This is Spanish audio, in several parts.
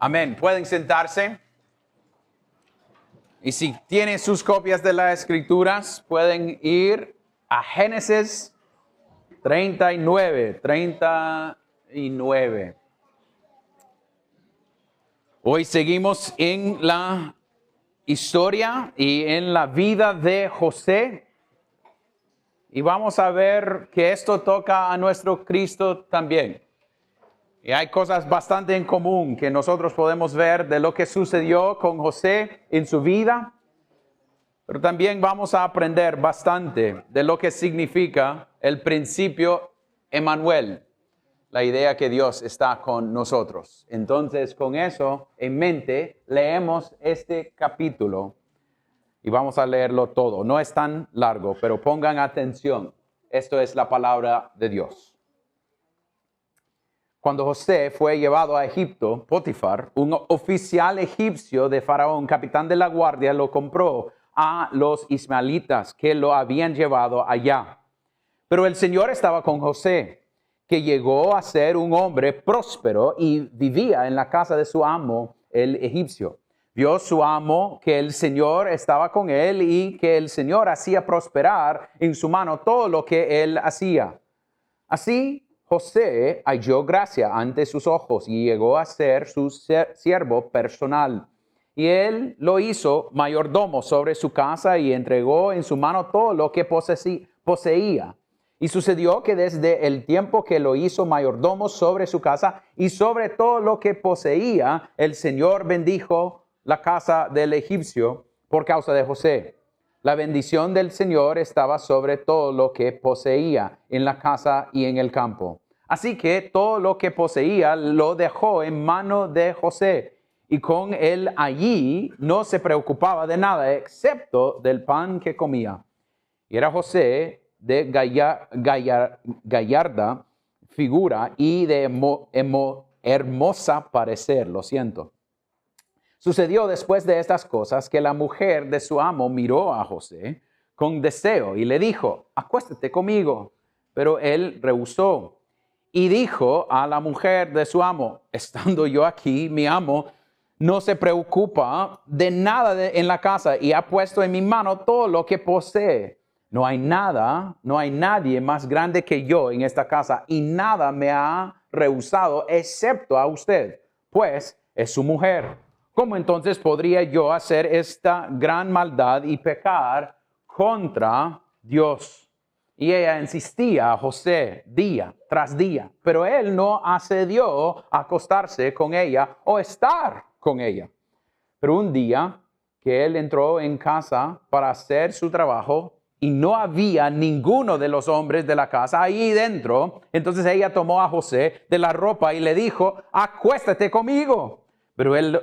Amén. Pueden sentarse. Y si tienen sus copias de las Escrituras, pueden ir a Génesis 39. Hoy seguimos en la historia y en la vida de José. Y vamos a ver que esto toca a nuestro Cristo también. Y hay cosas bastante en común que nosotros podemos ver de lo que sucedió con José en su vida. Pero también vamos a aprender bastante de lo que significa el principio Emmanuel, la idea que Dios está con nosotros. Entonces, con eso en mente, leemos este capítulo y vamos a leerlo todo. No es tan largo, pero pongan atención. Esto es la palabra de Dios. Cuando José fue llevado a Egipto, Potifar, un oficial egipcio de Faraón, capitán de la guardia, lo compró a los ismaelitas que lo habían llevado allá. Pero el Señor estaba con José, que llegó a ser un hombre próspero y vivía en la casa de su amo, el egipcio. Vio su amo que el Señor estaba con él y que el Señor hacía prosperar en su mano todo lo que él hacía. Así, José halló gracia ante sus ojos y llegó a ser su siervo personal. Y él lo hizo mayordomo sobre su casa y entregó en su mano todo lo que poseía. Y sucedió que desde el tiempo que lo hizo mayordomo sobre su casa y sobre todo lo que poseía, el Señor bendijo la casa del egipcio por causa de José. La bendición del Señor estaba sobre todo lo que poseía en la casa y en el campo. Así que todo lo que poseía lo dejó en mano de José. Y con él allí no se preocupaba de nada excepto del pan que comía. Y era José de gallarda figura y de hermosa parecer. Sucedió después de estas cosas que la mujer de su amo miró a José con deseo y le dijo, acuéstate conmigo. Pero él rehusó y dijo a la mujer de su amo, estando yo aquí, mi amo no se preocupa de nada en la casa y ha puesto en mi mano todo lo que posee. No hay nadie más grande que yo en esta casa y nada me ha rehusado excepto a usted, pues es su mujer. ¿Cómo entonces podría yo hacer esta gran maldad y pecar contra Dios? Y ella insistía a José día tras día, pero él no accedió a acostarse con ella o estar con ella. Pero un día que él entró en casa para hacer su trabajo y no había ninguno de los hombres de la casa ahí dentro, entonces ella tomó a José de la ropa y le dijo, acuéstate conmigo. Pero él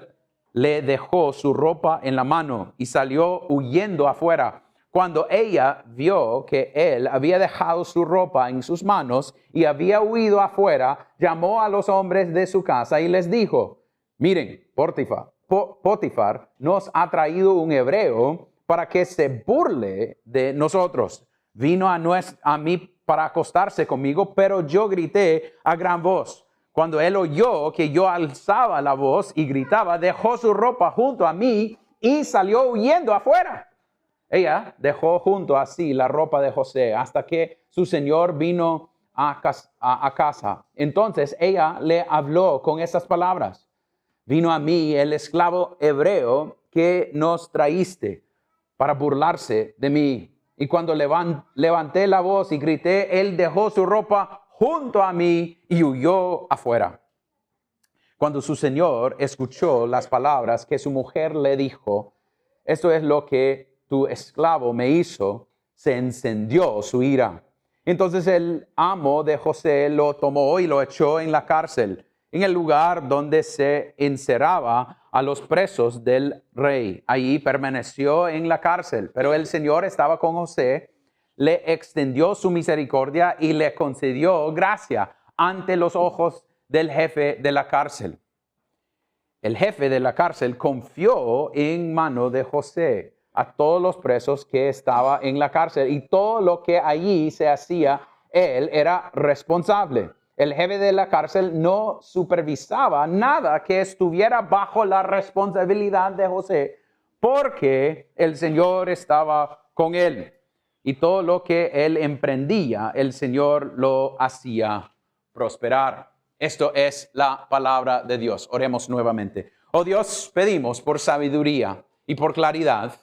le dejó su ropa en la mano y salió huyendo afuera. Cuando ella vio que él había dejado su ropa en sus manos y había huido afuera, llamó a los hombres de su casa y les dijo, miren, Potifar nos ha traído un hebreo para que se burle de nosotros. Vino a mí para acostarse conmigo, pero yo grité a gran voz. Cuando él oyó que yo alzaba la voz y gritaba, dejó su ropa junto a mí y salió huyendo afuera. Ella dejó junto a sí la ropa de José hasta que su señor vino a casa. Entonces ella le habló con estas palabras. Vino a mí el esclavo hebreo que nos traíste para burlarse de mí. Y cuando levanté la voz y grité, él dejó su ropa junto a mí y huyó afuera. Cuando su señor escuchó las palabras que su mujer le dijo, esto es lo que tu esclavo me hizo, se encendió su ira. Entonces el amo de José lo tomó y lo echó en la cárcel, en el lugar donde se encerraba a los presos del rey. Allí permaneció en la cárcel, pero el Señor estaba con José, le extendió su misericordia y le concedió gracia ante los ojos del jefe de la cárcel. El jefe de la cárcel confió en mano de José a todos los presos que estaban en la cárcel y todo lo que allí se hacía, él era responsable. el jefe de la cárcel no supervisaba nada que estuviera bajo la responsabilidad de José, porque el Señor estaba con él. Y todo lo que él emprendía, el Señor lo hacía prosperar. Esto es la palabra de Dios. Oremos nuevamente. Oh Dios, pedimos por sabiduría y por claridad.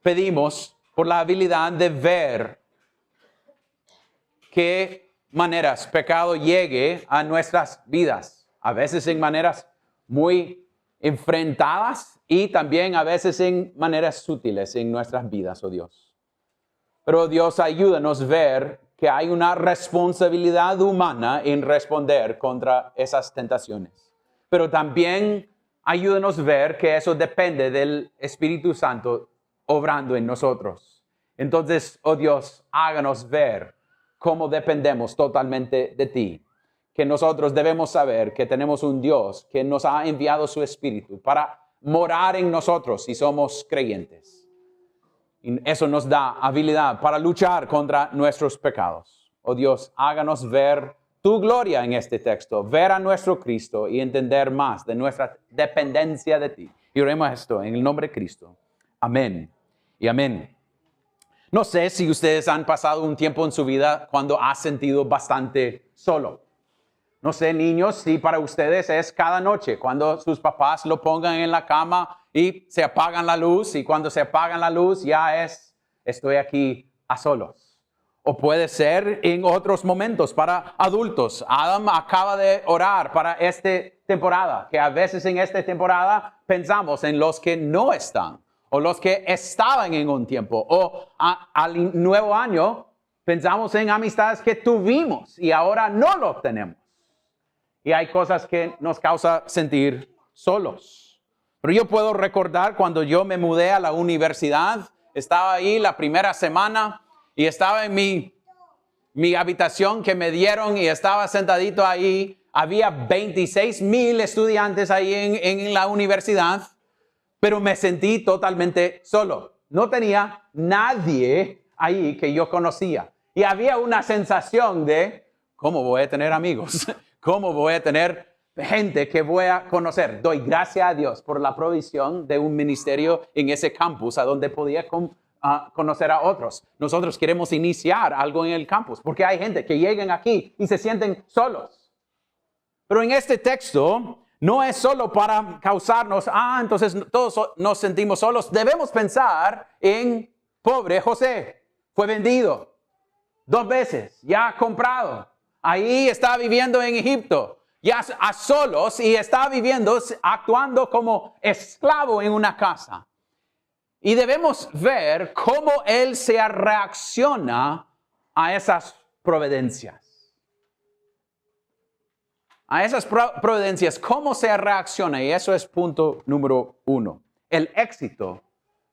Pedimos por la habilidad de ver qué maneras pecado llegue a nuestras vidas. A veces en maneras muy enfrentadas y también a veces en maneras sutiles en nuestras vidas, oh Dios. Pero Dios, ayúdanos a ver que hay una responsabilidad humana en responder contra esas tentaciones. Pero también ayúdanos a ver que eso depende del Espíritu Santo obrando en nosotros. Entonces, oh Dios, háganos ver cómo dependemos totalmente de ti. Que nosotros debemos saber que tenemos un Dios que nos ha enviado su Espíritu para morar en nosotros si somos creyentes. Y eso nos da habilidad para luchar contra nuestros pecados. Oh Dios, háganos ver tu gloria en este texto, ver a nuestro Cristo y entender más de nuestra dependencia de ti. Y oremos esto en el nombre de Cristo. Amén y amén. No sé si ustedes han pasado un tiempo en su vida cuando ha sentido bastante solo. No sé, niños, si para ustedes es cada noche, cuando sus papás lo pongan en la cama y se apagan la luz, y cuando se apagan la luz ya estoy aquí a solos. O puede ser en otros momentos para adultos. Adam acaba de orar para esta temporada, que a veces en esta temporada pensamos en los que no están, o los que estaban en un tiempo, o al nuevo año pensamos en amistades que tuvimos y ahora no lo tenemos. Y hay cosas que nos causan sentir solos. Pero yo puedo recordar cuando yo me mudé a la universidad, estaba ahí la primera semana y estaba en mi habitación que me dieron y estaba sentadito ahí. Había 26,000 estudiantes ahí en la universidad, pero me sentí totalmente solo. No tenía nadie ahí que yo conocía. Y había una sensación de, ¿cómo voy a tener amigos? ¿Cómo voy a tener gente que voy a conocer? Doy gracias a Dios por la provisión de un ministerio en ese campus a donde podía conocer a otros. Nosotros queremos iniciar algo en el campus porque hay gente que llegan aquí y se sienten solos. Pero en este texto no es solo para causarnos, entonces todos nos sentimos solos. Debemos pensar en pobre José. Fue vendido 2 veces, ya comprado. Ahí está viviendo en Egipto, ya a solos, y está viviendo, actuando como esclavo en una casa. Y debemos ver cómo él se reacciona a esas providencias. A esas providencias, cómo se reacciona. Y eso es punto número 1. El éxito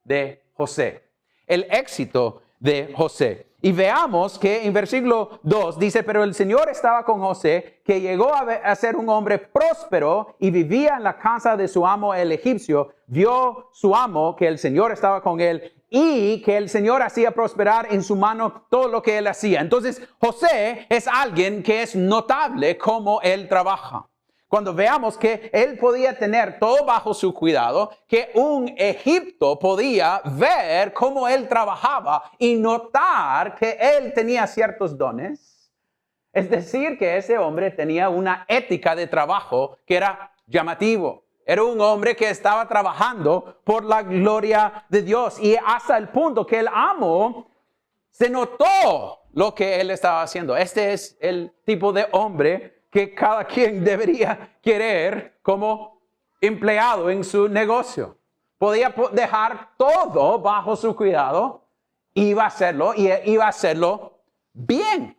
de José. El éxito de José. Y veamos que en versículo 2 dice, pero el Señor estaba con José, que llegó a ser un hombre próspero y vivía en la casa de su amo el egipcio. Vio su amo que el Señor estaba con él y que el Señor hacía prosperar en su mano todo lo que él hacía. Entonces, José es alguien que es notable como él trabaja. Cuando veamos que él podía tener todo bajo su cuidado, que un Egipto podía ver cómo él trabajaba y notar que él tenía ciertos dones. Es decir, que ese hombre tenía una ética de trabajo que era llamativo. Era un hombre que estaba trabajando por la gloria de Dios. Y hasta el punto que el amo se notó lo que él estaba haciendo. Este es el tipo de hombre que cada quien debería querer como empleado en su negocio. Podía dejar todo bajo su cuidado, iba a hacerlo y iba a hacerlo bien.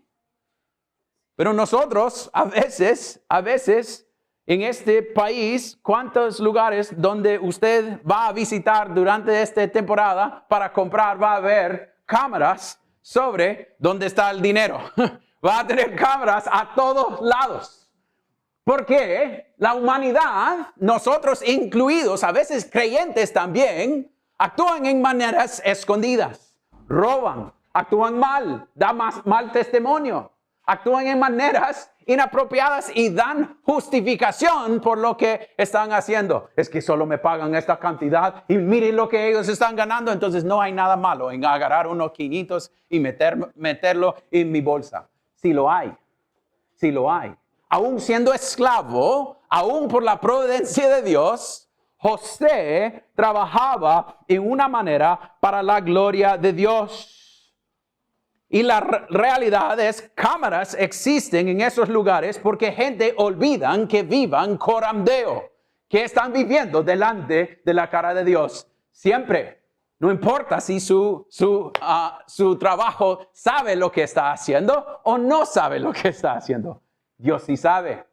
Pero nosotros a veces en este país, ¿cuántos lugares donde usted va a visitar durante esta temporada para comprar va a haber cámaras sobre dónde está el dinero? Va a tener cámaras a todos lados. Porque la humanidad, nosotros incluidos, a veces creyentes también, actúan en maneras escondidas. Roban, actúan mal, dan mal testimonio. actúan en maneras inapropiadas y dan justificación por lo que están haciendo. Es que solo me pagan esta cantidad y miren lo que ellos están ganando. Entonces no hay nada malo en agarrar unos 500 y meterlo en mi bolsa. Sí lo hay. Sí lo hay. Aún siendo esclavo, aún por la providencia de Dios, José trabajaba en una manera para la gloria de Dios. Y la realidad es, cámaras existen en esos lugares porque gente olvidan que vivan coram Deo, que están viviendo delante de la cara de Dios. Siempre, no importa si su trabajo sabe lo que está haciendo o no sabe lo que está haciendo. Dios sí sabe.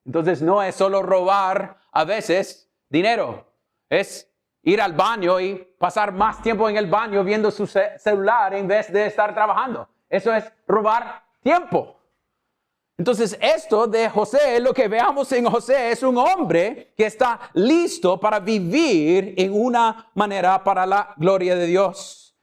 Entonces no es solo robar a veces dinero, es ir al baño y pasar más tiempo en el baño viendo su celular en vez de estar trabajando. Eso es robar tiempo. Entonces esto de José, lo que veamos en José es un hombre que está listo para vivir en una manera para la gloria de Dios.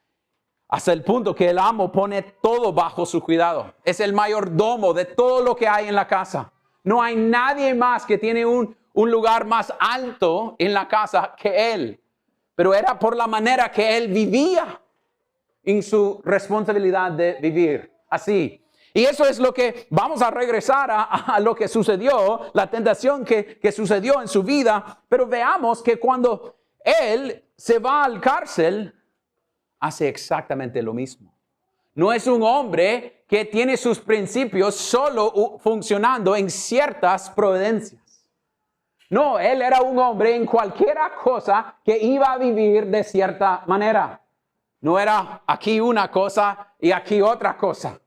Hasta el punto que el amo pone todo bajo su cuidado. Es el mayordomo de todo lo que hay en la casa. No hay nadie más que tiene un lugar más alto en la casa que él. Pero era por la manera que él vivía en su responsabilidad de vivir así. Y eso es lo que vamos a regresar a lo que sucedió, la tentación que sucedió en su vida. Pero veamos que cuando él se va al cárcel, hace exactamente lo mismo. No es un hombre que tiene sus principios solo funcionando en ciertas providencias. No, él era un hombre en cualquier cosa que iba a vivir de cierta manera. No era aquí una cosa y aquí otra cosa.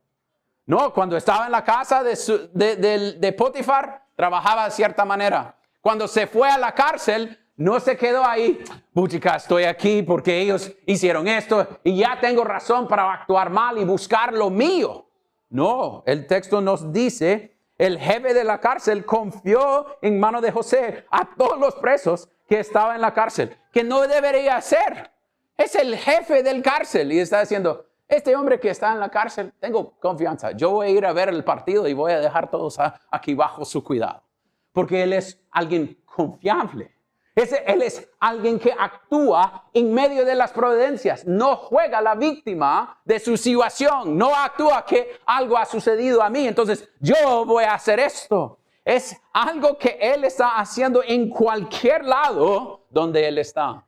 No, cuando estaba en la casa de Potifar, trabajaba de cierta manera. Cuando se fue a la cárcel, no se quedó ahí. Puchica, estoy aquí porque ellos hicieron esto y ya tengo razón para actuar mal y buscar lo mío. No, el texto nos dice, el jefe de la cárcel confió en mano de José a todos los presos que estaban en la cárcel, que no debería ser. Es el jefe del cárcel y está diciendo, este hombre que está en la cárcel, tengo confianza. Yo voy a ir a ver el partido y voy a dejar todos aquí bajo su cuidado. Porque él es alguien confiable. Él es alguien que actúa en medio de las providencias. No juega la víctima de su situación. No actúa que algo ha sucedido a mí. Entonces yo voy a hacer esto. Es algo que él está haciendo en cualquier lado donde él está.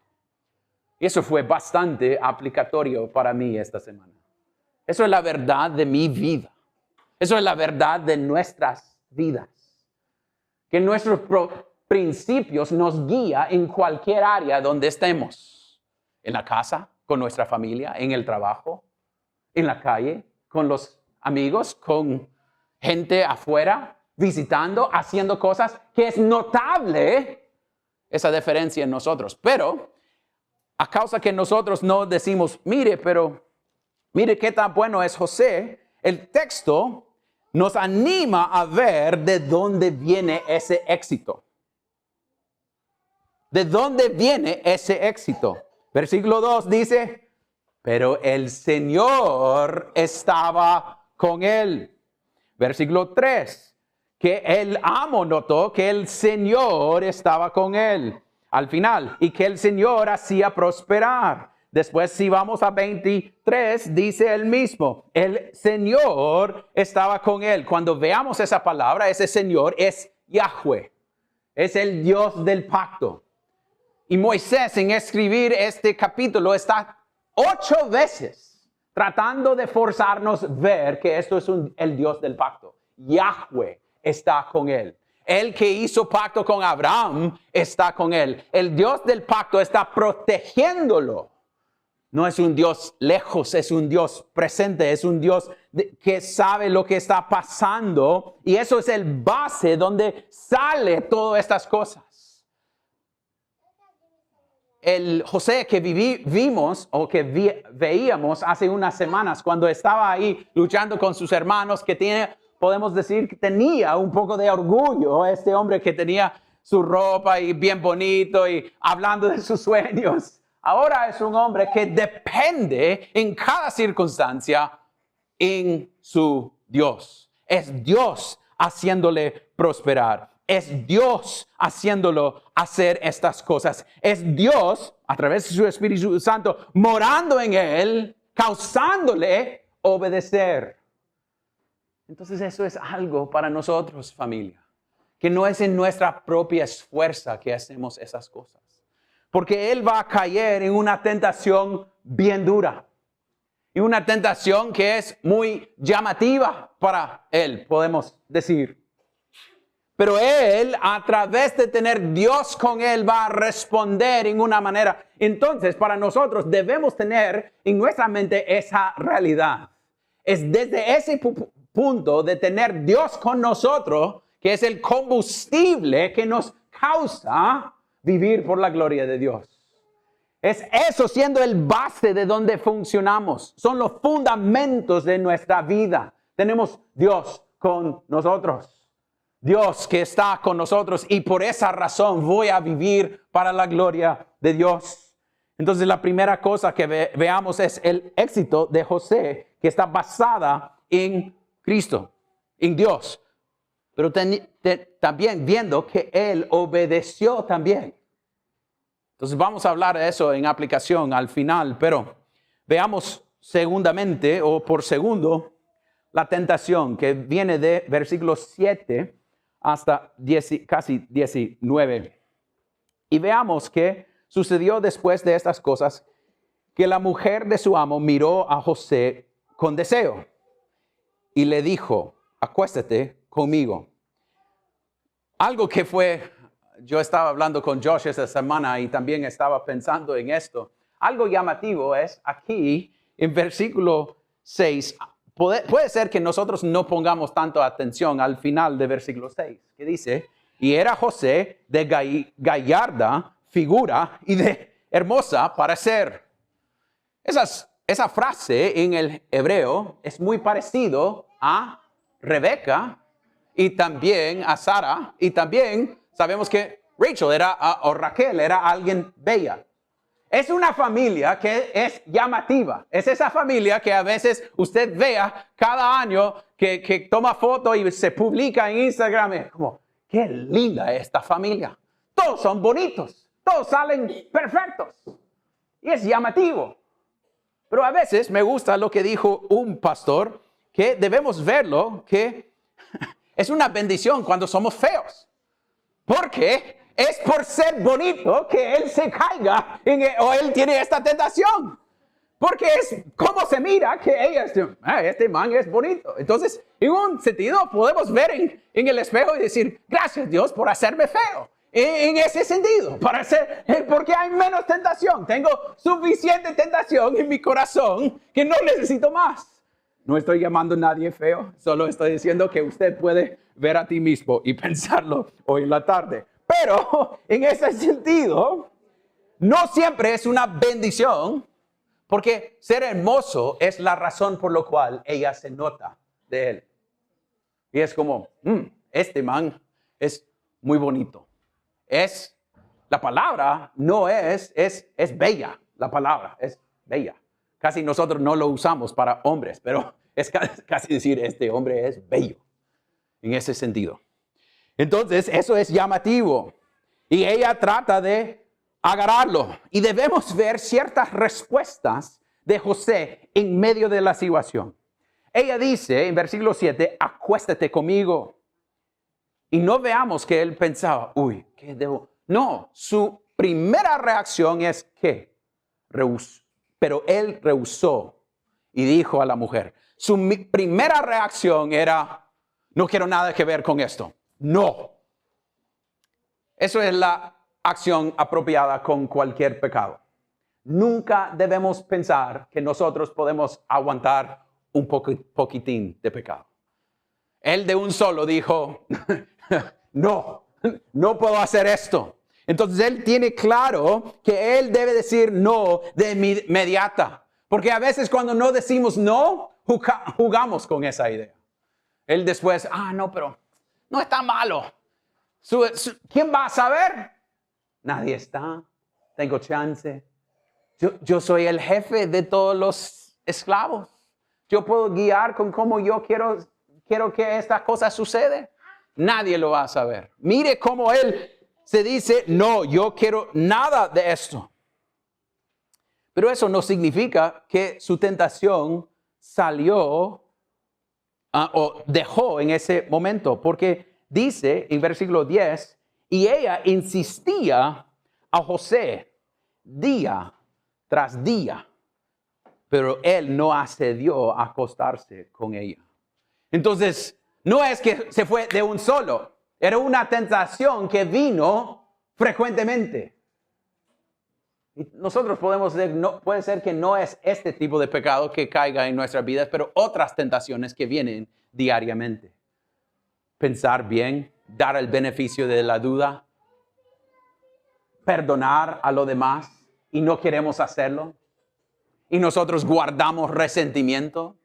Y eso fue bastante aplicatorio para mí esta semana. Eso es la verdad de mi vida. Eso es la verdad de nuestras vidas. Que nuestros principios nos guía en cualquier área donde estemos. En la casa, con nuestra familia, en el trabajo, en la calle, con los amigos, con gente afuera, visitando, haciendo cosas, que es notable esa diferencia en nosotros. Pero a causa que nosotros no decimos, mire qué tan bueno es José, el texto nos anima a ver de dónde viene ese éxito. ¿De dónde viene ese éxito? Versículo 2 dice, pero el Señor estaba con él. Versículo 3, que el amo notó que el Señor estaba con él. Al final, y que el Señor hacía prosperar. Después, si vamos a 23, dice el mismo, el Señor estaba con él. Cuando veamos esa palabra, ese Señor es Yahweh, es el Dios del pacto. Y Moisés en escribir este capítulo está 8 veces tratando de forzarnos a ver que esto es el Dios del pacto. Yahweh está con él. El que hizo pacto con Abraham está con él. El Dios del pacto está protegiéndolo. No es un Dios lejos, es un Dios presente, es un Dios que sabe lo que está pasando. Y eso es el base donde sale todas estas cosas. El José que vimos o que veíamos hace unas semanas cuando estaba ahí luchando con sus hermanos, que podemos decir que tenía un poco de orgullo, este hombre que tenía su ropa y bien bonito y hablando de sus sueños. Ahora es un hombre que depende en cada circunstancia en su Dios. Es Dios haciéndole prosperar. Es Dios haciéndolo hacer estas cosas. Es Dios, a través de su Espíritu Santo, morando en él, causándole obedecer. Entonces eso es algo para nosotros, familia, que no es en nuestra propia fuerza que hacemos esas cosas. Porque él va a caer en una tentación bien dura. Y una tentación que es muy llamativa para él, podemos decir. Pero él, a través de tener Dios con él, va a responder en una manera. Entonces, para nosotros debemos tener en nuestra mente esa realidad. Es desde ese punto de tener Dios con nosotros, que es el combustible que nos causa vivir por la gloria de Dios. Es eso siendo el base de donde funcionamos. Son los fundamentos de nuestra vida. Tenemos Dios con nosotros. Dios que está con nosotros y por esa razón voy a vivir para la gloria de Dios. Entonces la primera cosa que veamos es el éxito de José, que está basada en Cristo, en Dios. Pero también viendo que él obedeció también. Entonces vamos a hablar de eso en aplicación al final, pero veamos segundamente o por segundo la tentación que viene de versículos 7 hasta casi 19. Y veamos qué sucedió después de estas cosas, que la mujer de su amo miró a José con deseo y le dijo, acuéstate conmigo. Algo que yo estaba hablando con Josh esta semana y también estaba pensando en esto. Algo llamativo es aquí en versículo 6. Puede ser que nosotros no pongamos tanto atención al final de versículo 6, que dice, y era José de gallarda figura y de hermosa parecer. Esa frase en el hebreo es muy parecido a Rebeca y también a Sara y también sabemos que Rachel o Raquel era alguien bella. Es una familia que es llamativa. Es esa familia que a veces usted vea cada año que toma foto y se publica en Instagram. Es como, qué linda esta familia. Todos son bonitos. Todos salen perfectos. Y es llamativo. Pero a veces me gusta lo que dijo un pastor, que debemos verlo, que es una bendición cuando somos feos. Porque es por ser bonito que él se caiga o él tiene esta tentación. Porque es como se mira que este man es bonito. Entonces, en un sentido, podemos ver en el espejo y decir, gracias Dios por hacerme feo. En ese sentido, porque hay menos tentación. Tengo suficiente tentación en mi corazón que no necesito más. No estoy llamando a nadie feo, solo estoy diciendo que usted puede ver a ti mismo y pensarlo hoy en la tarde. Pero en ese sentido, no siempre es una bendición, porque ser hermoso es la razón por la cual ella se nota de él. Y es como, este man es muy bonito. La palabra no es bella, la palabra es bella. Casi nosotros no lo usamos para hombres, pero es casi decir, este hombre es bello, en ese sentido. Entonces, eso es llamativo. Y ella trata de agarrarlo. Y debemos ver ciertas respuestas de José en medio de la situación. Ella dice en versículo 7, acuéstate conmigo. Y no veamos que él pensaba, ¿qué debo? No, su primera reacción es que rehusó. Pero él rehusó y dijo a la mujer, su primera reacción era, no quiero nada que ver con esto. No. Eso es la acción apropiada con cualquier pecado. Nunca debemos pensar que nosotros podemos aguantar un poquitín de pecado. Él de un solo dijo, no puedo hacer esto. Entonces él tiene claro que él debe decir no de inmediata. Porque a veces cuando no decimos no, jugamos con esa idea. Él después, no, pero no está malo. ¿Quién va a saber? Nadie está. Tengo chance. Yo soy el jefe de todos los esclavos. Yo puedo guiar con cómo yo quiero quiero que esta cosa suceda. Nadie lo va a saber. Mire cómo él se dice, no, yo quiero nada de esto. Pero eso no significa que su tentación salió o dejó en ese momento. Porque dice en versículo 10, y ella insistía a José día tras día, pero él no accedió a acostarse con ella. Entonces, no es que se fue de un solo, era una tentación que vino frecuentemente. Y nosotros podemos decir, no, puede ser que no es este tipo de pecado que caiga en nuestras vidas, pero otras tentaciones que vienen diariamente. Pensar bien, dar el beneficio de la duda, perdonar a los demás y no queremos hacerlo. Y nosotros guardamos resentimiento.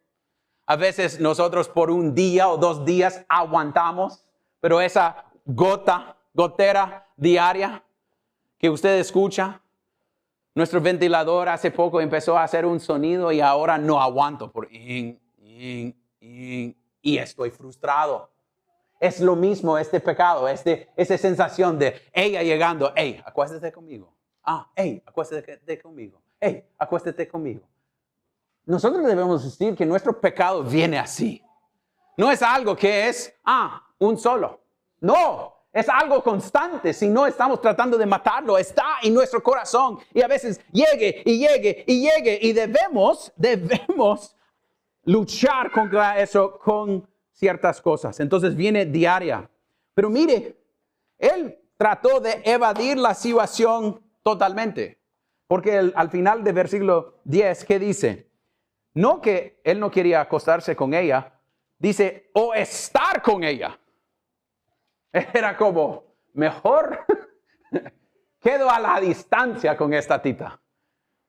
A veces nosotros por un día o 2 días aguantamos, pero esa gotera diaria que usted escucha, nuestro ventilador hace poco empezó a hacer un sonido y ahora no aguanto y estoy frustrado. Es lo mismo este pecado, esa sensación de ella llegando, hey, acuéstate conmigo. Hey, acuéstate conmigo. Hey, acuéstate conmigo. Nosotros debemos decir que nuestro pecado viene así. No es algo que es, un solo. No, es algo constante. Si no estamos tratando de matarlo, está en nuestro corazón. Y a veces llegue. Y debemos luchar contra eso con ciertas cosas. Entonces viene diaria. Pero mire, él trató de evadir la situación totalmente. Porque al final del versículo 10, ¿qué dice? No que él no quería acostarse con ella, dice, o estar con ella. Era como, mejor quedo a la distancia con esta tita,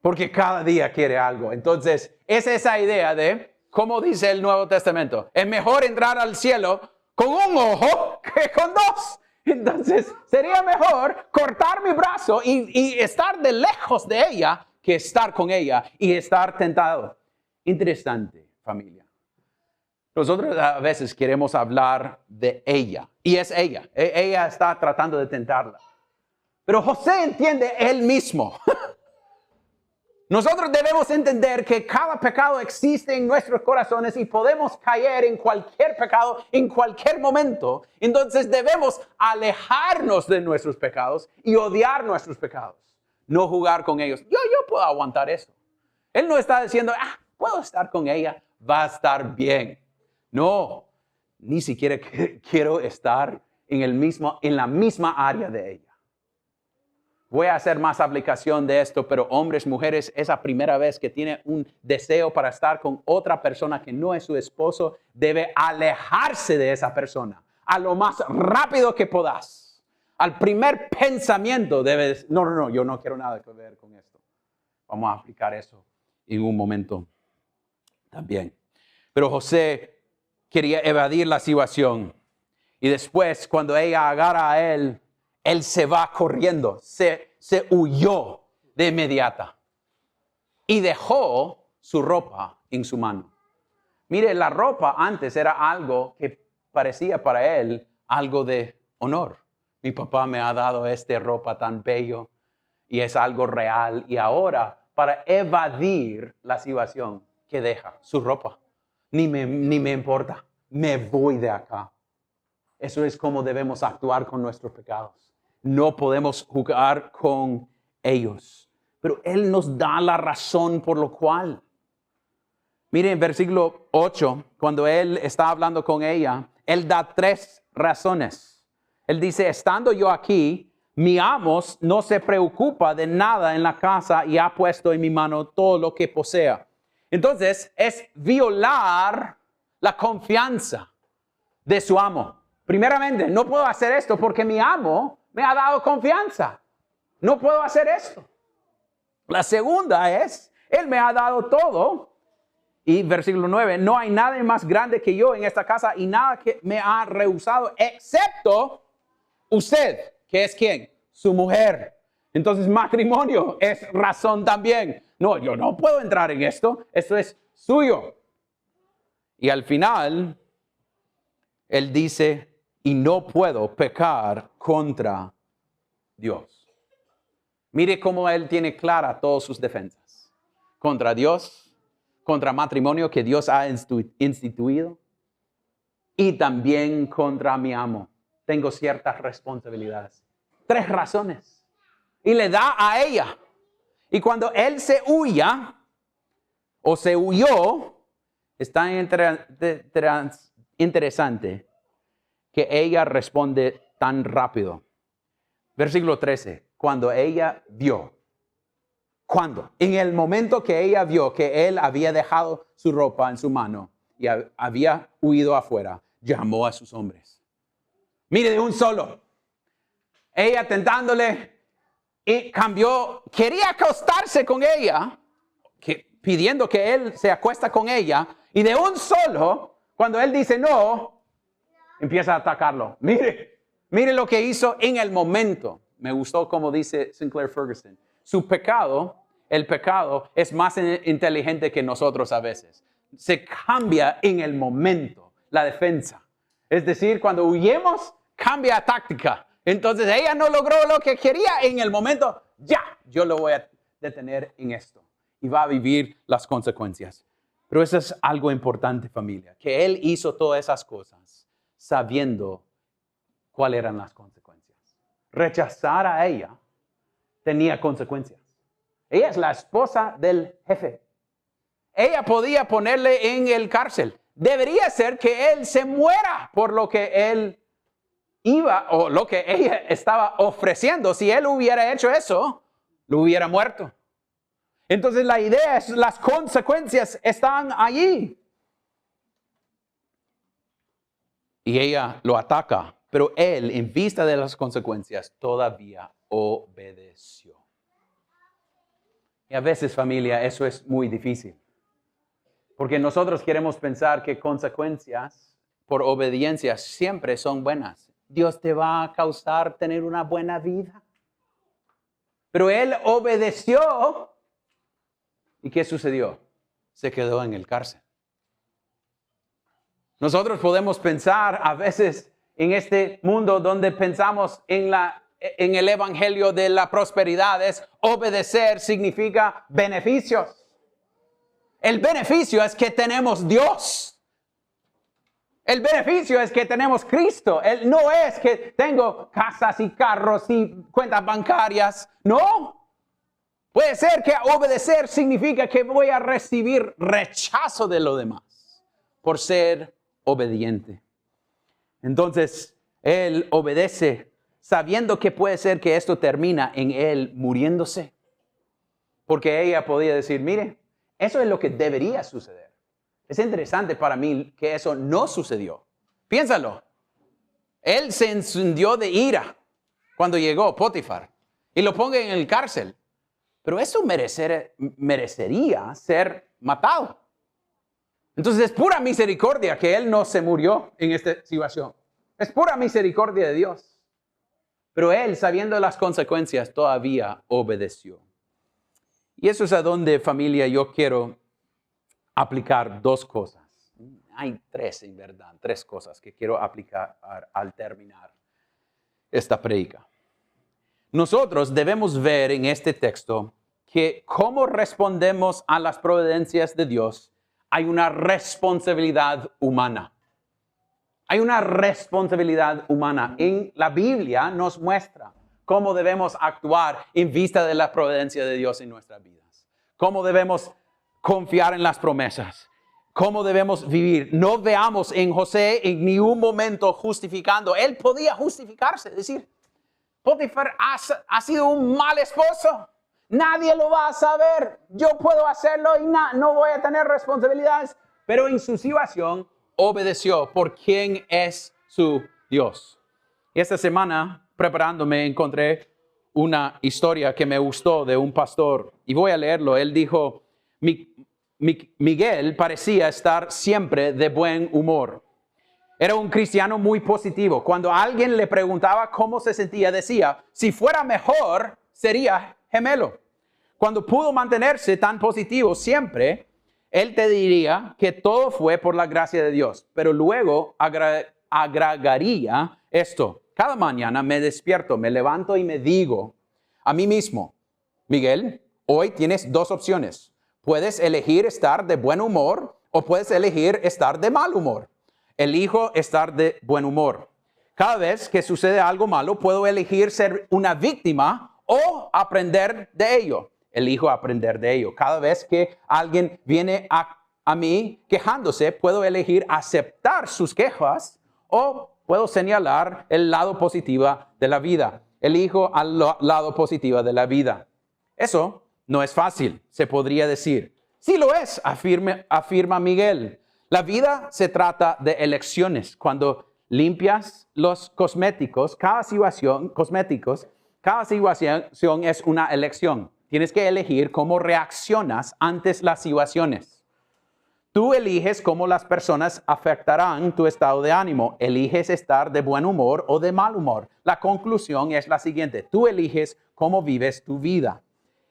porque cada día quiere algo. Entonces, es esa idea de, como dice el Nuevo Testamento, es mejor entrar al cielo con un ojo que con 2. Entonces, sería mejor cortar mi brazo y estar de lejos de ella que estar con ella y estar tentado. Interesante, familia. Nosotros a veces queremos hablar de ella. Y es ella. Ella está tratando de tentarla. Pero José entiende él mismo. Nosotros debemos entender que cada pecado existe en nuestros corazones y podemos caer en cualquier pecado en cualquier momento. Entonces debemos alejarnos de nuestros pecados y odiar nuestros pecados. No jugar con ellos. Yo puedo aguantar eso. Él no está diciendo, puedo estar con ella, va a estar bien. No, ni siquiera quiero estar en la misma área de ella. Voy a hacer más aplicación de esto, pero hombres, mujeres, esa primera vez que tiene un deseo para estar con otra persona que no es su esposo, debe alejarse de esa persona a lo más rápido que puedas. Al primer pensamiento debes, no, yo no quiero nada que ver con esto. Vamos a aplicar eso en un momento también. Pero José quería evadir la situación. Y después, cuando ella agarra a él se va corriendo, se huyó de inmediata. Y dejó su ropa en su mano. Mire, la ropa antes era algo que parecía para él algo de honor. Mi papá me ha dado esta ropa tan bello y es algo real. Y ahora, para evadir la situación, ¿qué deja? Su ropa. Ni me importa. Me voy de acá. Eso es como debemos actuar con nuestros pecados. No podemos jugar con ellos. Pero Él nos da la razón por lo cual. Miren, en versículo 8, cuando Él está hablando con ella, Él da 3 razones. Él dice, estando yo aquí, mi amo no se preocupa de nada en la casa y ha puesto en mi mano todo lo que posea. Entonces, es violar la confianza de su amo. Primeramente, no puedo hacer esto porque mi amo me ha dado confianza. No puedo hacer esto. La segunda es, Él me ha dado todo. Y versículo 9, no hay nadie más grande que yo en esta casa y nada que me ha rehusado excepto usted, que es ¿quién? Su mujer. Entonces matrimonio es razón también. No, yo no puedo entrar en esto. Esto es suyo. Y al final, él dice, y no puedo pecar contra Dios. Mire cómo él tiene clara todas sus defensas. Contra Dios, contra matrimonio que Dios ha instituido y también contra mi amo. Tengo ciertas responsabilidades. 3 razones. Y le da a ella. Y cuando él se huya o se huyó, está interesante que ella responde tan rápido. Versículo 13. Cuando ella vio. ¿Cuándo? En el momento que ella vio que él había dejado su ropa en su mano y había huido afuera, llamó a sus hombres. Mire, de un solo. Ella tentándole y cambió, quería acostarse con ella, pidiendo que él se acuesta con ella, y de un solo, cuando él dice no, empieza a atacarlo. Mire lo que hizo en el momento. Me gustó como dice Sinclair Ferguson. El pecado es más inteligente que nosotros a veces. Se cambia en el momento la defensa. Es decir, cuando huyemos, cambia táctica. Entonces ella no logró lo que quería en el momento. Ya, yo lo voy a detener en esto. Y va a vivir las consecuencias. Pero eso es algo importante, familia. Que él hizo todas esas cosas sabiendo cuáles eran las consecuencias. Rechazar a ella tenía consecuencias. Ella es la esposa del jefe. Ella podía ponerle en el cárcel. Debería ser que él se muera por lo que él iba o lo que ella estaba ofreciendo. Si él hubiera hecho eso, lo hubiera muerto. Entonces la idea es, las consecuencias están allí. Y ella lo ataca, pero él, en vista de las consecuencias, todavía obedeció. Y a veces, familia, eso es muy difícil. Porque nosotros queremos pensar que consecuencias por obediencia siempre son buenas. Dios te va a causar tener una buena vida. Pero él obedeció. ¿Y qué sucedió? Se quedó en el cárcel. Nosotros podemos pensar a veces en este mundo donde pensamos en el evangelio de la prosperidad, es obedecer significa beneficios. El beneficio es que tenemos Dios. El beneficio es que tenemos Cristo. No es que tengo casas y carros y cuentas bancarias. No. Puede ser que obedecer significa que voy a recibir rechazo de lo demás por ser obediente. Entonces, él obedece sabiendo que puede ser que esto termina en él muriéndose. Porque ella podía decir, mire, eso es lo que debería suceder. Es interesante para mí que eso no sucedió. Piénsalo. Él se encendió de ira cuando llegó Potifar y lo ponga en el cárcel. Pero eso merecería ser matado. Entonces es pura misericordia que él no se murió en esta situación. Es pura misericordia de Dios. Pero él, sabiendo las consecuencias, todavía obedeció. Y eso es a donde, familia, yo quiero aplicar 2 cosas. Hay 3, en verdad, 3 cosas que quiero aplicar al terminar esta predica. Nosotros debemos ver en este texto que cómo respondemos a las providencias de Dios, hay una responsabilidad humana. Hay una responsabilidad humana. En la Biblia nos muestra cómo debemos actuar en vista de la providencia de Dios en nuestras vidas. Cómo debemos confiar en las promesas. Cómo debemos vivir. No veamos en José en ningún momento justificando. Él podía justificarse, decir, Potifar ha sido un mal esposo. Nadie lo va a saber. Yo puedo hacerlo y no voy a tener responsabilidades. Pero en su situación obedeció por quién es su Dios. Y esta semana, preparándome, encontré una historia que me gustó de un pastor. Y voy a leerlo. Él dijo, Miguel parecía estar siempre de buen humor. Era un cristiano muy positivo. Cuando alguien le preguntaba cómo se sentía, decía, si fuera mejor, sería gemelo. Cuando pudo mantenerse tan positivo siempre, él te diría que todo fue por la gracia de Dios. Pero luego agregaría esto. Cada mañana me despierto, me levanto y me digo a mí mismo, Miguel, hoy tienes dos opciones. Puedes elegir estar de buen humor o puedes elegir estar de mal humor. Elijo estar de buen humor. Cada vez que sucede algo malo, puedo elegir ser una víctima o aprender de ello. Elijo aprender de ello. Cada vez que alguien viene a mí quejándose, puedo elegir aceptar sus quejas o puedo señalar el lado positivo de la vida. Elijo al lado positivo de la vida. Eso no es fácil, se podría decir. Sí lo es, afirma Miguel. La vida se trata de elecciones. Cuando limpias los cosméticos, cada situación es una elección. Tienes que elegir cómo reaccionas ante las situaciones. Tú eliges cómo las personas afectarán tu estado de ánimo. Eliges estar de buen humor o de mal humor. La conclusión es la siguiente. Tú eliges cómo vives tu vida.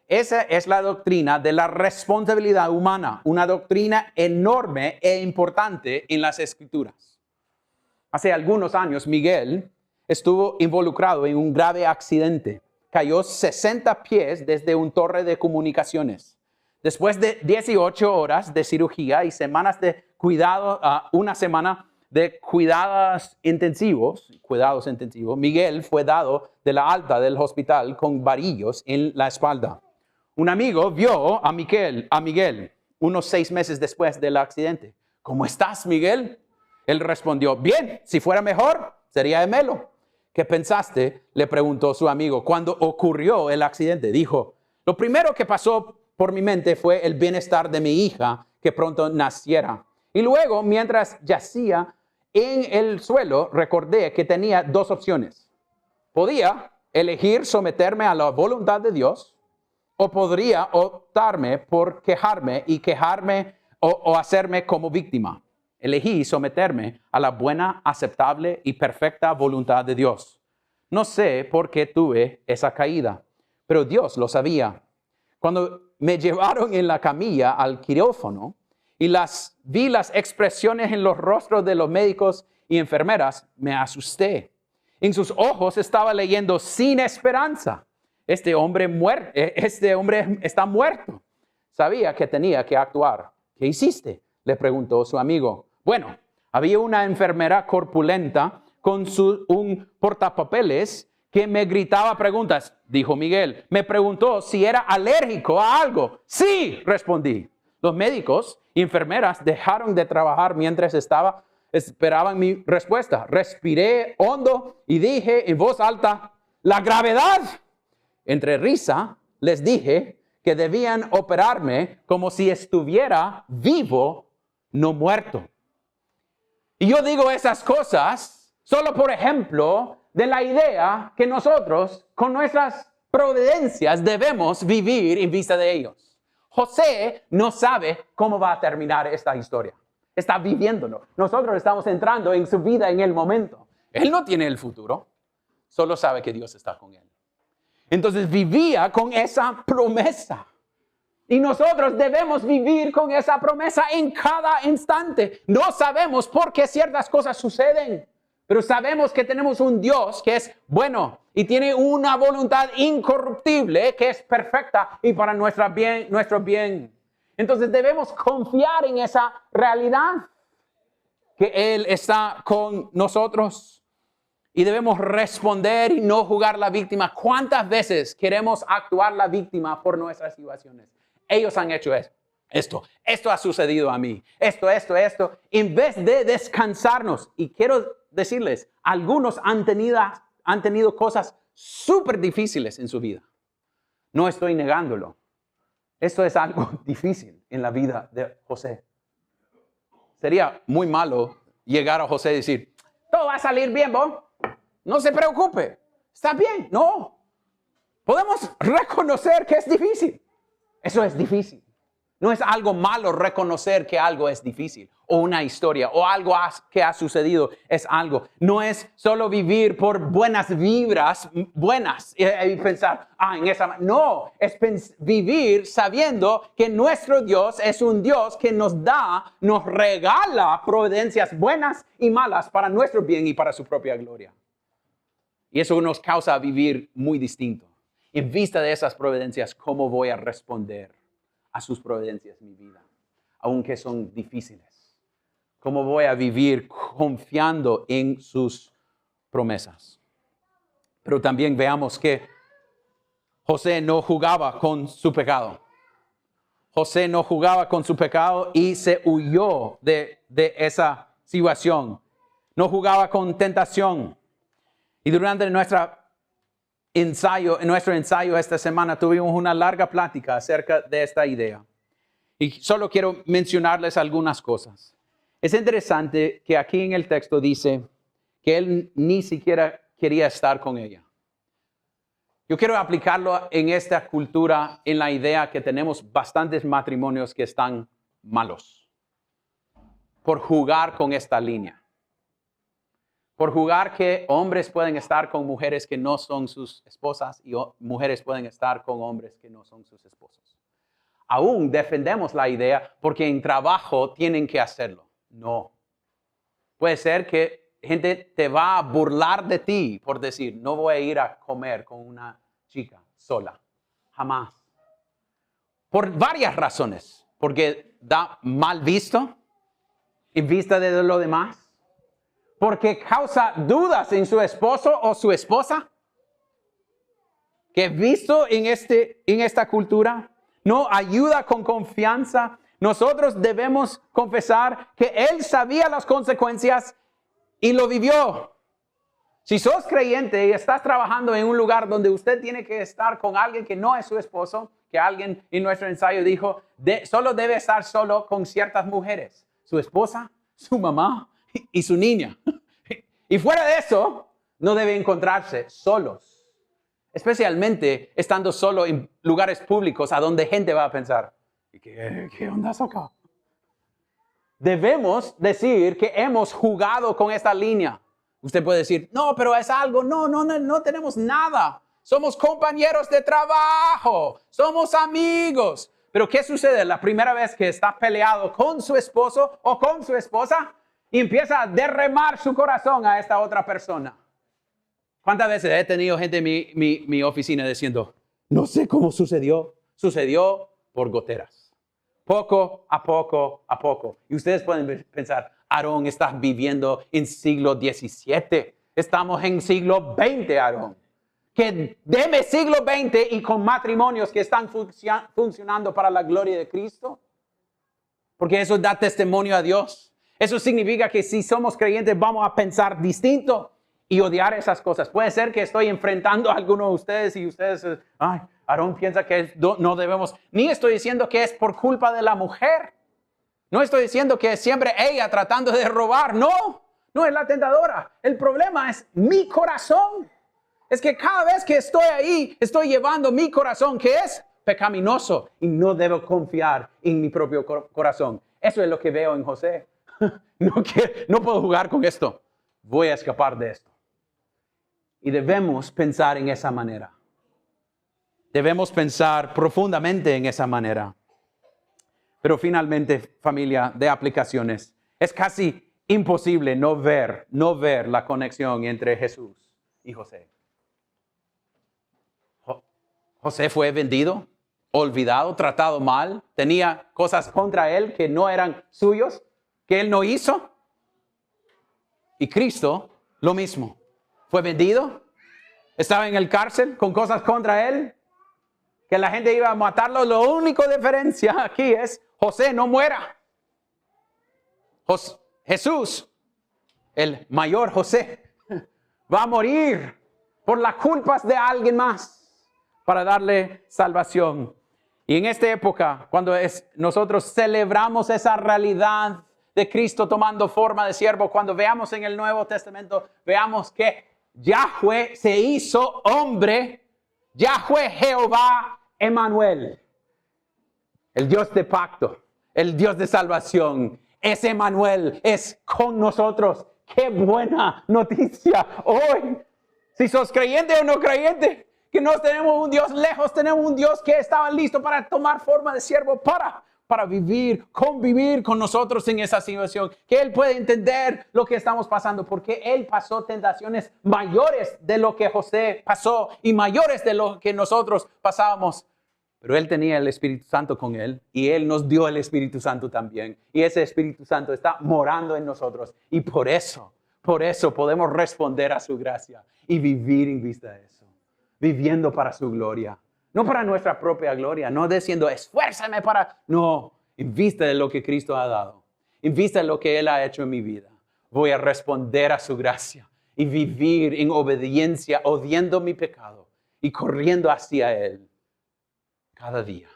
Esa es la doctrina de la responsabilidad humana, una doctrina enorme e importante en las Escrituras. Hace algunos años, Miguel estuvo involucrado en un grave accidente. Cayó 60 pies desde una torre de comunicaciones. Después de 18 horas de cirugía y semanas de cuidado, una semana de cuidados intensivos, Miguel fue dado de la alta del hospital con varillos en la espalda. Un amigo vio a Miguel unos 6 meses después del accidente. ¿Cómo estás, Miguel? Él respondió, bien, si fuera mejor, sería gemelo. ¿Qué pensaste? Le preguntó su amigo. Cuando ocurrió el accidente, dijo, lo primero que pasó por mi mente fue el bienestar de mi hija que pronto naciera. Y luego, mientras yacía en el suelo, recordé que tenía dos opciones. Podía elegir someterme a la voluntad de Dios o podría optarme por quejarme o hacerme como víctima. Elegí someterme a la buena, aceptable y perfecta voluntad de Dios. No sé por qué tuve esa caída, pero Dios lo sabía. Cuando me llevaron en la camilla al quirófano y vi las expresiones en los rostros de los médicos y enfermeras, me asusté. En sus ojos estaba leyendo sin esperanza. Este hombre está muerto. Sabía que tenía que actuar. ¿Qué hiciste?, le preguntó su amigo. Bueno, había una enfermera corpulenta con un portapapeles que me gritaba preguntas, dijo Miguel. Me preguntó si era alérgico a algo. Sí, respondí. Los médicos y enfermeras dejaron de trabajar mientras esperaban mi respuesta. Respiré hondo y dije en voz alta, la gravedad. Entre risa les dije que debían operarme como si estuviera vivo, no muerto. Y yo digo esas cosas solo por ejemplo de la idea que nosotros con nuestras providencias debemos vivir en vista de ellos. José no sabe cómo va a terminar esta historia. Está viviéndolo. Nosotros estamos entrando en su vida en el momento. Él no tiene el futuro. Solo sabe que Dios está con él. Entonces vivía con esa promesa. Y nosotros debemos vivir con esa promesa en cada instante. No sabemos por qué ciertas cosas suceden, pero sabemos que tenemos un Dios que es bueno y tiene una voluntad incorruptible que es perfecta y para nuestro bien. Entonces debemos confiar en esa realidad, que Él está con nosotros. Y debemos responder y no jugar la víctima. ¿Cuántas veces queremos actuar la víctima por nuestras situaciones? Ellos han hecho esto ha sucedido a mí, esto, en vez de descansarnos. Y quiero decirles, algunos han tenido cosas súper difíciles en su vida. No estoy negándolo. Esto es algo difícil en la vida de José. Sería muy malo llegar a José y decir, todo va a salir bien, ¿no? No se preocupe, está bien. No, podemos reconocer que es difícil. Eso es difícil. No es algo malo reconocer que algo es difícil o una historia o algo que ha sucedido es algo. No es solo vivir por buenas vibras, buenas y pensar, en esa. No, es vivir sabiendo que nuestro Dios es un Dios que nos regala providencias buenas y malas para nuestro bien y para su propia gloria. Y eso nos causa vivir muy distinto. En vista de esas providencias, ¿cómo voy a responder a sus providencias en mi vida, aunque son difíciles? ¿Cómo voy a vivir confiando en sus promesas? Pero también veamos que José no jugaba con su pecado. José no jugaba con su pecado y se huyó de esa situación. No jugaba con tentación. Y durante nuestro ensayo esta semana tuvimos una larga plática acerca de esta idea. Y solo quiero mencionarles algunas cosas. Es interesante que aquí en el texto dice que él ni siquiera quería estar con ella. Yo quiero aplicarlo en esta cultura, en la idea que tenemos bastantes matrimonios que están malos por jugar con esta línea. Por jugar que hombres pueden estar con mujeres que no son sus esposas y mujeres pueden estar con hombres que no son sus esposos. Aún defendemos la idea porque en trabajo tienen que hacerlo. No. Puede ser que gente te va a burlar de ti por decir, no voy a ir a comer con una chica sola. Jamás. Por varias razones. Porque da mal visto en vista de lo demás. Porque causa dudas en su esposo o su esposa. Que visto en esta cultura, no ayuda con confianza. Nosotros debemos confesar que él sabía las consecuencias y lo vivió. Si sos creyente y estás trabajando en un lugar donde usted tiene que estar con alguien que no es su esposo, que alguien en nuestro ensayo dijo, solo debe estar solo con ciertas mujeres. Su esposa, su mamá y su niña. Y fuera de eso, no debe encontrarse solos. Especialmente estando solo en lugares públicos a donde gente va a pensar, ¿qué onda es acá? Debemos decir que hemos jugado con esta línea. Usted puede decir, no, pero es algo, no tenemos nada. Somos compañeros de trabajo, somos amigos. Pero ¿qué sucede la primera vez que está peleado con su esposo o con su esposa y empieza a derramar su corazón a esta otra persona? ¿Cuántas veces he tenido gente en mi oficina diciendo, no sé cómo sucedió? Sucedió por goteras. Poco a poco a poco. Y ustedes pueden pensar, Aarón, estás viviendo en siglo XVII. Estamos en siglo XX, Aarón. Que deme siglo XX y con matrimonios que están funcionando para la gloria de Cristo. Porque eso da testimonio a Dios. Eso significa que si somos creyentes vamos a pensar distinto y odiar esas cosas. Puede ser que estoy enfrentando a algunos de ustedes y ustedes, Aarón piensa que no debemos. Ni estoy diciendo que es por culpa de la mujer. No estoy diciendo que es siempre ella tratando de robar. No es la tentadora. El problema es mi corazón. Es que cada vez que estoy ahí, estoy llevando mi corazón, que es pecaminoso, y no debo confiar en mi propio corazón. Eso es lo que veo en José. No puedo jugar con esto. Voy a escapar de esto. Y debemos pensar en esa manera. Debemos pensar profundamente en esa manera. Pero finalmente, familia de aplicaciones, es casi imposible no ver la conexión entre Jesús y José. José fue vendido, olvidado, tratado mal, tenía cosas contra él que no eran suyos, que él no hizo. Y Cristo, lo mismo. Fue vendido, estaba en el cárcel con cosas contra él, que la gente iba a matarlo. La única diferencia aquí es José no muera. Jesús, el mayor José, va a morir por las culpas de alguien más para darle salvación. Y en esta época, cuando nosotros celebramos esa realidad de Cristo tomando forma de siervo, cuando veamos en el Nuevo Testamento, veamos que Yahweh se hizo hombre, Yahweh Jehová Emmanuel. el Dios de pacto, el Dios de salvación, es Emmanuel, es con nosotros. ¡Qué buena noticia hoy! Si sos creyente o no creyente, que no tenemos un Dios lejos, tenemos un Dios que estaba listo para tomar forma de siervo para vivir, convivir con nosotros en esa situación. Que Él puede entender lo que estamos pasando, porque Él pasó tentaciones mayores de lo que José pasó y mayores de lo que nosotros pasábamos. Pero Él tenía el Espíritu Santo con Él y Él nos dio el Espíritu Santo también. Y ese Espíritu Santo está morando en nosotros. Y por eso podemos responder a su gracia y vivir en vista de eso. Viviendo para su gloria. No para nuestra propia gloria. No diciendo, esfuérzame para... No, en vista de lo que Cristo ha dado. En vista de lo que Él ha hecho en mi vida. Voy a responder a su gracia y vivir en obediencia, odiando mi pecado y corriendo hacia Él. Cada día,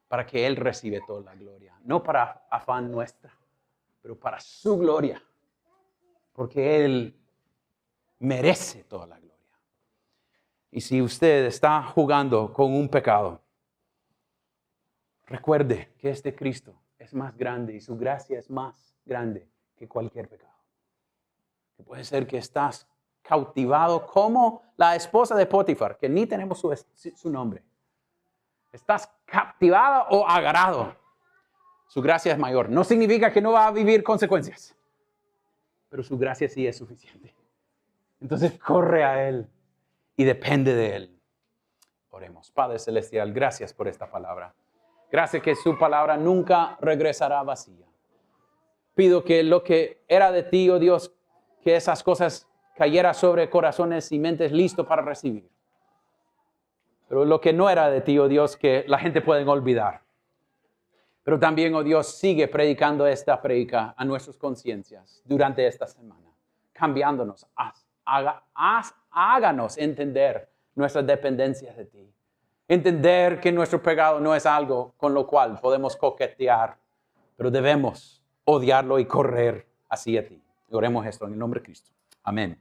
para que Él reciba toda la gloria. No para afán nuestra, pero para su gloria. Porque Él merece toda la gloria. Y si usted está jugando con un pecado, recuerde que este Cristo es más grande y su gracia es más grande que cualquier pecado. Que puede ser que estás cautivado como la esposa de Potifar, que ni tenemos su nombre. ¿Estás captivado o agarrado? Su gracia es mayor. No significa que no va a vivir consecuencias, pero su gracia sí es suficiente. Entonces corre a Él y depende de Él. Oremos. Padre Celestial, gracias por esta palabra. Gracias que su palabra nunca regresará vacía. Pido que lo que era de ti, oh Dios, que esas cosas cayeran sobre corazones y mentes listos para recibir. Pero lo que no era de ti, oh Dios, que la gente puede olvidar. Pero también, oh Dios, sigue predicando esta predica a nuestras conciencias durante esta semana. Cambiándonos. Háganos entender nuestra dependencia de ti. Entender que nuestro pecado no es algo con lo cual podemos coquetear. Pero debemos odiarlo y correr hacia ti. Oremos esto en el nombre de Cristo. Amén.